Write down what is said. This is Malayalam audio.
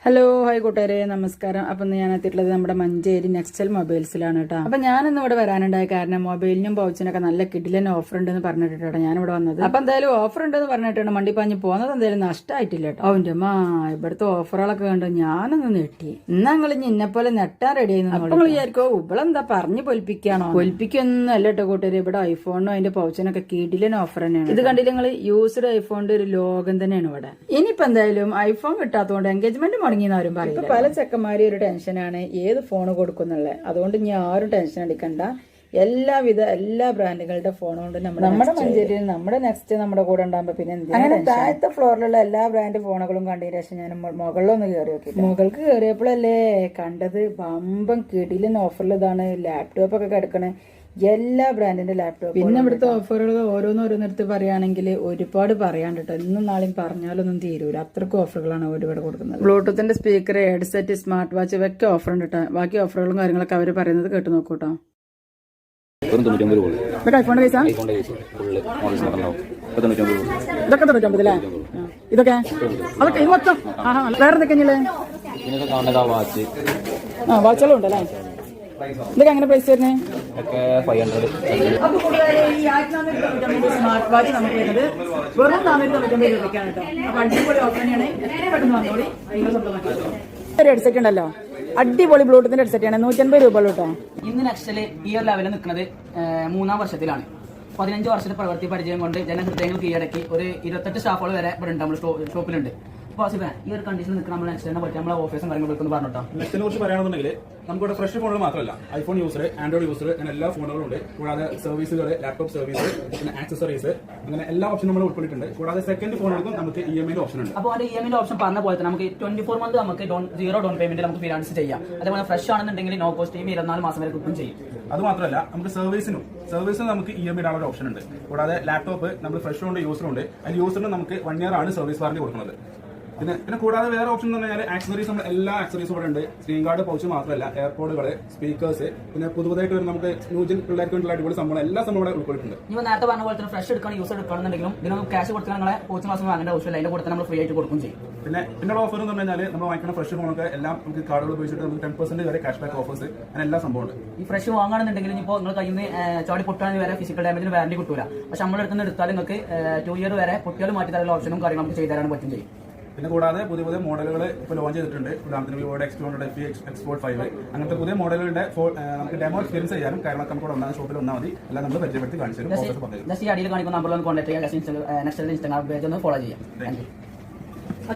ഹലോ ഹായ് കൂട്ടുകാരെ നമസ്കാരം. അപ്പം ഞാൻ എത്തിയിട്ടുള്ളത് നമ്മുടെ മഞ്ചേരി നെക്സ്റ്റൽ മൊബൈൽസിലാണ് കേട്ടോ. അപ്പം ഞാനിന്ന് ഇവിടെ വരാനുണ്ടായ കാരണം മൊബൈലിനും പൗച്ചിനൊക്കെ നല്ല കിഡിലൻ ഓഫർ ഉണ്ടെന്ന് പറഞ്ഞിട്ടാണ് ഞാനിവിടെ വന്നത്. അപ്പം എന്തായാലും ഓഫർ ഉണ്ടെന്ന് പറഞ്ഞിട്ടാണ് മണ്ടിപ്പാഞ്ഞ് പോകുന്നത്. എന്തായാലും നഷ്ടമായിട്ടില്ല കേട്ടോ. അവന്റെ ഇവിടുത്തെ ഓഫറുകളൊക്കെ കണ്ടു ഞാനൊന്ന് നെട്ടി. ഇന്ന് ഞങ്ങൾ ഇന്നെ പോലെ നെട്ടാൻ റെഡി ആയിരുന്നു. നിങ്ങൾ വിചാരിക്കോ ഇവളെന്താ പറഞ്ഞു പൊലിപ്പിക്കാണോ? പൊലിപ്പിക്കൊന്നും അല്ല കേട്ടോ കൂട്ടുകാരെ. ഇവിടെ ഐഫോണിനും അതിന്റെ പൗച്ചിനൊക്കെ കിഡിലൻ ഓഫർ തന്നെയാണ്. ഇത് കണ്ടില്ല നിങ്ങൾ, യൂസ്ഡ് ഐഫോണിന്റെ ഒരു ലോകം തന്നെയാണ് ഇവിടെ. ഇനിയിപ്പോ എന്തായാലും ഐഫോൺ കിട്ടാത്തതുകൊണ്ട് എൻഗേജ്മെന്റ് മുടങ്ങിയെന്നാരും പറയും. ഇപ്പൊ പല ചെക്കന്മാരും ഒരു ടെൻഷനാണ് ഏത് ഫോൺ കൊടുക്കുന്നുള്ളത്. അതുകൊണ്ട് ഇനി ആരും ടെൻഷൻ അടിക്കണ്ട. എല്ലാ ബ്രാൻഡുകളുടെ ഫോൺ കൊണ്ട് നമ്മുടെ മഞ്ചേരിയിൽ നമ്മുടെ നെക്സ്റ്റ് നമ്മുടെ കൂടെ ഉണ്ടാകുമ്പോ പിന്നെ അങ്ങനെ താഴത്തെ ഫ്ലോറിലുള്ള എല്ലാ ബ്രാൻഡ് ഫോണുകളും കണ്ടതിന് ശേഷം ഞാൻ മുകളിലൊന്ന് കയറി നോക്കി. മുകൾക്ക് കയറിയപ്പോഴല്ലേ കണ്ടത് ബമ്പം കിടിലൻ ഓഫറിൽ ഇതാണ് ലാപ്ടോപ്പ് ഒക്കെ കിടക്കണേ. എല്ലാ ബ്രാൻഡിന്റെ ലാപ്ടോപ്പ്. പിന്നെ ഇവിടുത്തെ ഓഫറുകൾ ഓരോന്നോരോന്നെടുത്ത് പറയുകയാണെങ്കിൽ ഒരുപാട് പറയാണ്ട് കേട്ടോ. ഇന്നും നാളെയും പറഞ്ഞാലൊന്നും തീരൂല. അത്രക്കും ഓഫറുകളാണ് ഒരുപാട് കൊടുക്കുന്നത്. ബ്ലൂടൂത്തിന്റെ സ്പീക്കർ, ഹെഡ്സെറ്റ്, സ്മാർട്ട് വാച്ച് ഇവയൊക്കെ ഓഫർ ഉണ്ട് കേട്ടോ. ബാക്കി ഓഫറുകളും കാര്യങ്ങളൊക്കെ അവർ പറയുന്നത് കേട്ട് നോക്കൂ കേട്ടോ. ഐഫോണിന്റെ പൈസ ഇതൊക്കെ 99 അല്ലേ? ഇതൊക്കെ അതൊക്കെ ഇത് മൊത്തം വേറെ എന്തൊക്കെയല്ലേ? വാച്ചുകളും ഉണ്ടല്ലേ? ഇതൊക്കെ എങ്ങനെ പ്രൈസ് വരുന്നത്? സ്മാർട്ട് വാച്ച് നമുക്ക് വരുന്നത് വെറും 499 രൂപയ്ക്കാണ് കേട്ടോ. അപ്പൊ അടിപൊളി ഓഫർ തന്നെയാണ്. എത്രയും പെട്ടെന്ന് വന്നോളി. ഒരു ഹെഡ്സെറ്റ് ഉണ്ടല്ലോ, അടിപൊളി ബ്ലൂടൂത്തിന്റെ ഹെഡ്സെറ്റ് ആണ്. 150 രൂപ കേട്ടോ. ഇന്ന് നെക്സ്റ്റല് ഈ ഒരു ലെവലിൽ നിൽക്കുന്നത് 3-ാം വർഷത്തിലാണ്. 15 വർഷത്തെ പ്രവൃത്തി പരിചയം കൊണ്ട് ജനഹൃദയങ്ങൾ കീഴടക്കി ഒരു 28 സ്റ്റാഫുകൾ വരെ ഇവിടെ ഉണ്ട്. നമ്മുടെ ഷോപ്പിലുണ്ട്. ഈ ഒരു കണ്ടീഷനിൽ നിൽക്കുന്ന നമ്മൾ നെക്സ്റ്റിനെ പറ്റി നമ്മളെ ഓഫീസും കാര്യങ്ങളൊക്കെ പറഞ്ഞിട്ടോ. നെക്സ്റ്റിനെ കുറിച്ച് പറയുകയാണെന്നുണ്ടെങ്കിൽ നമുക്കിവിടെ ഫ്രഷ് ഫോണുകൾ മാത്രമല്ല, ഐഫോൺ യൂസർ, ആൻഡ്രോയിഡ് യൂസർ അങ്ങനെ എല്ലാ ഫോണുകളും ഉണ്ട്. കൂടാതെ സർവീസുകൾ, ലാപ്ടോപ്പ് സർവീസ്, പിന്നെ ആക്സസറീസ്, അങ്ങനെ എല്ലാ ഓപ്ഷനും നമ്മൾ ഉൾപ്പെട്ടിട്ടുണ്ട്. കൂടാതെ സെക്കൻഡ് ഫോണുകൾക്കും നമുക്ക് EMI ഓപ്ഷൻ ഉണ്ട്. അപ്പോൾ അതിന്റെ EMI ഓപ്ഷൻ പറഞ്ഞ പോലെ തന്നെ നമുക്ക് 24 മന്ത് നമുക്ക് സീറോ ഡൗൺ പേയ്മെന്റ് നമുക്ക് ഫിനാൻസ് ചെയ്യാം. അതേപോലെ ഫ്രഷ് ആണെന്നുണ്ടെങ്കിൽ നോ കോസ്റ്റ് 24 മാസം വരെ കിട്ടും ചെയ്യും. അത് മാത്രമല്ല നമുക്ക് സർവീസിനും നമുക്ക് EMI ഇടാനുള്ള ഒരു ഓപ്ഷൻ ഉണ്ട്. കൂടാതെ ലാപ്ടോപ്പ് നമ്മൾ ഫ്രഷ് ഉണ്ട്, യൂസറുണ്ട്. അതിൽ യൂസറിന് നമുക്ക് 1 year ആണ് സർവീസ് വാറന്റി കൊടുക്കുന്നത്. പിന്നെ കൂടാതെ വേറെ ഓപ്ഷൻ എന്ന് പറഞ്ഞാൽ ആക്സസറീസ്, നമ്മൾ എല്ലാ ആക്സസറീസും ഇവിടെ ഉണ്ട്. സ്ക്രീൻ ഗാർഡ്, പൗച്ച് മാത്രമല്ല എയർപോഡുകൾ, സ്പീക്കേഴ്സ്, പിന്നെ പുതുതായിട്ട് വരുന്ന നമുക്ക് ന്യൂജൻ പിള്ളേർക്ക് വേണ്ടിയുള്ള അടിപൊളി സംഭവം എല്ലാ സംഭവം ഇവിടെ ഉൾക്കൊള്ളിട്ടുണ്ട്. നിങ്ങൾ നേരത്തെ പറഞ്ഞ പോലെ തന്നെ ഫ്രഷ് എടുക്കണം, യൂസർ എടുക്കണമെന്നുണ്ടെങ്കിലും ഇതിന് ക്യാഷ് കൊടുത്താൽ നിങ്ങളെ കോച്ച് മാസം വാങ്ങേണ്ട ആവശ്യമില്ല. അതിന്റെ കൂടെ നമ്മൾ ഫ്രീ ആയിട്ട് കൊടുക്കും ചെയ്യും. പിന്നെ ഓഫർ എന്ന് പറഞ്ഞാൽ നമ്മൾ വാങ്ങിക്കുന്ന ഫ്രഷ് ഫോണൊക്കെ എല്ലാം നമുക്ക് കാർഡുകൾ ഉപയോഗിച്ചിട്ട് നമുക്ക് 10% വരെ ക്യാഷ് ബാക്ക് ഓഫേഴ്സ് അങ്ങനെ എല്ലാ സംഭവമുണ്ട്. ഈ ഫ്രഷ് വാങ്ങുകയാണെന്നുണ്ടെങ്കിൽ ഇപ്പോൾ നിങ്ങൾ കയ്യിൽ നിന്ന് ചാടി പൊട്ടാൻ വരെ ഫിസിക്കൽ ഡാമേജിന് വാറന്റി കിട്ടൂല. പക്ഷെ നമ്മൾ എടുക്കുന്ന എടുത്താൽ നിങ്ങൾക്ക് 2 year വരെ പൊട്ടിയാൽ മാറ്റി തരാനുള്ള ഓപ്ഷനും കാര്യങ്ങളും നമുക്ക് ചെയ്തു തരാൻ പറ്റും ചെയ്യും. പിന്നെ കൂടാതെ പുതിയ മോഡലുകൾ ഇപ്പോൾ ലോഞ്ച് ചെയ്തിട്ടുണ്ട്. ഉദാഹരണത്തിന് വിവോയുടെ X200, X4 5 അങ്ങനത്തെ പുതിയ മോഡലുകളുടെ നമുക്ക് ഡെമോ എക്സ്പീരിയൻസ് ചെയ്യാനും കാര്യങ്ങളൊക്കെ നമുക്ക് ഇവിടെ ഷോപ്പിൽ വന്നാൽ മതി. എല്ലാം നമ്മൾ പരിചയപ്പെടുത്തി കാണിച്ചു തരും. അടിയിൽ കാണിക്കുന്ന നമ്പറിൽ ഒന്ന് കോൺടാക്ട് ചെയ്യാം. നെക്സ്റ്റ് ഇൻസ്റ്റാഗ്രാം പേജ് ഒന്ന് ഫോളോ ചെയ്യാം.